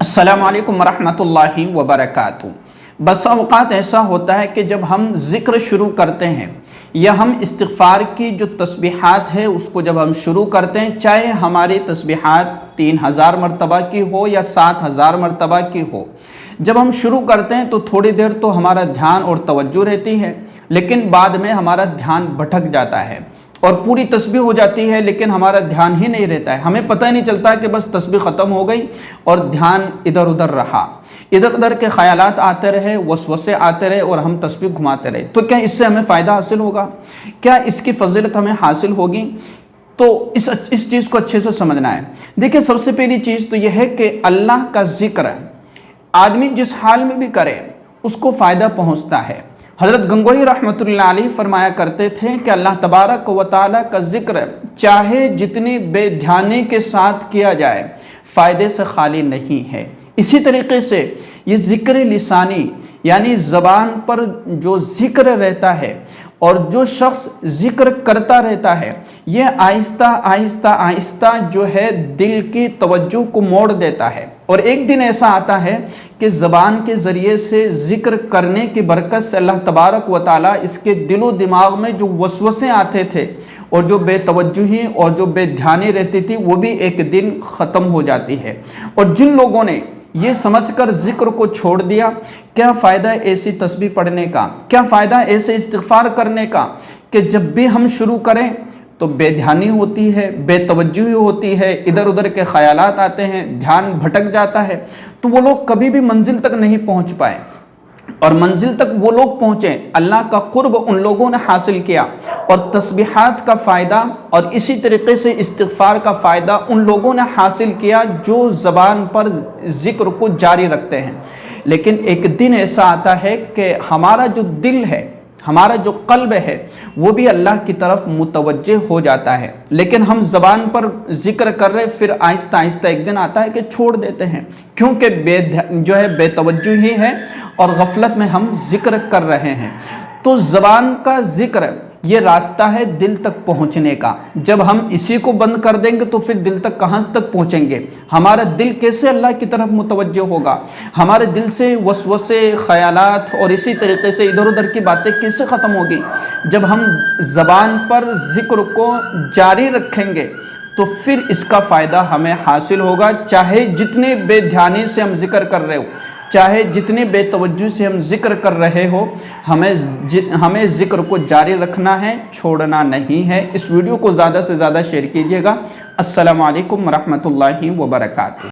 السلام علیکم ورحمۃ اللہ وبرکاتہ۔ بس اوقات ایسا ہوتا ہے کہ جب ہم ذکر شروع کرتے ہیں یا ہم استغفار کی جو تسبیحات ہے اس کو جب ہم شروع کرتے ہیں، چاہے ہماری تسبیحات 3000 مرتبہ کی ہو یا 7000 مرتبہ کی ہو، جب ہم شروع کرتے ہیں تو تھوڑی دیر تو ہمارا دھیان اور توجہ رہتی ہے، لیکن بعد میں ہمارا دھیان بھٹک جاتا ہے اور پوری تسبیح ہو جاتی ہے لیکن ہمارا دھیان ہی نہیں رہتا ہے۔ ہمیں پتہ ہی نہیں چلتا کہ بس تسبیح ختم ہو گئی اور دھیان ادھر ادھر رہا، ادھر ادھر کے خیالات آتے رہے، وسوسے آتے رہے اور ہم تسبیح گھماتے رہے۔ تو کیا اس سے ہمیں فائدہ حاصل ہوگا؟ کیا اس کی فضیلت ہمیں حاصل ہوگی؟ تو اس چیز کو اچھے سے سمجھنا ہے۔ دیکھیں، سب سے پہلی چیز تو یہ ہے کہ اللہ کا ذکر آدمی جس حال میں بھی کرے اس کو فائدہ پہنچتا ہے۔ حضرت گنگوہی رحمۃ اللہ علیہ فرمایا کرتے تھے کہ اللہ تبارک و تعالیٰ کا ذکر چاہے جتنی بے دھیانی کے ساتھ کیا جائے فائدے سے خالی نہیں ہے۔ اسی طریقے سے یہ ذکر لسانی یعنی زبان پر جو ذکر رہتا ہے اور جو شخص ذکر کرتا رہتا ہے، یہ آہستہ آہستہ آہستہ جو ہے دل کی توجہ کو موڑ دیتا ہے، اور ایک دن ایسا آتا ہے کہ زبان کے ذریعے سے ذکر کرنے کی برکت سے اللہ تبارک و تعالیٰ اس کے دل و دماغ میں جو وسوسے آتے تھے اور جو بے توجہی اور جو بے دھیانی رہتی تھی وہ بھی ایک دن ختم ہو جاتی ہے۔ اور جن لوگوں نے یہ سمجھ کر ذکر کو چھوڑ دیا، کیا فائدہ ایسی تسبیح پڑھنے کا، کیا فائدہ ایسے استغفار کرنے کا کہ جب بھی ہم شروع کریں تو بے دھیانی ہوتی ہے، بے توجہی ہوتی ہے، ادھر ادھر کے خیالات آتے ہیں، دھیان بھٹک جاتا ہے، تو وہ لوگ کبھی بھی منزل تک نہیں پہنچ پائے۔ اور منزل تک وہ لوگ پہنچے، اللہ کا قرب ان لوگوں نے حاصل کیا، اور تسبیحات کا فائدہ اور اسی طریقے سے استغفار کا فائدہ ان لوگوں نے حاصل کیا جو زبان پر ذکر کو جاری رکھتے ہیں۔ لیکن ایک دن ایسا آتا ہے کہ ہمارا جو دل ہے، ہمارا جو قلب ہے، وہ بھی اللہ کی طرف متوجہ ہو جاتا ہے، لیکن ہم زبان پر ذکر کر رہے پھر آہستہ آہستہ ایک دن آتا ہے کہ چھوڑ دیتے ہیں، کیونکہ بے توجہی ہے اور غفلت میں ہم ذکر کر رہے ہیں۔ تو زبان کا ذکر یہ راستہ ہے دل تک پہنچنے کا۔ جب ہم اسی کو بند کر دیں گے تو پھر دل تک کہاں تک پہنچیں گے؟ ہمارا دل کیسے اللہ کی طرف متوجہ ہوگا؟ ہمارے دل سے وسوسے، خیالات اور اسی طریقے سے ادھر ادھر کی باتیں کیسے ختم ہوگی؟ جب ہم زبان پر ذکر کو جاری رکھیں گے تو پھر اس کا فائدہ ہمیں حاصل ہوگا، چاہے جتنی بے دھیانی سے ہم ذکر کر رہے ہو، چاہے جتنی بے توجہ سے ہم ذکر کر رہے ہو، ہمیں ذکر کو جاری رکھنا ہے، چھوڑنا نہیں ہے۔ اس ویڈیو کو زیادہ سے زیادہ شیئر کیجیے گا۔ السلام علیکم ورحمۃ اللہ وبرکاتہ۔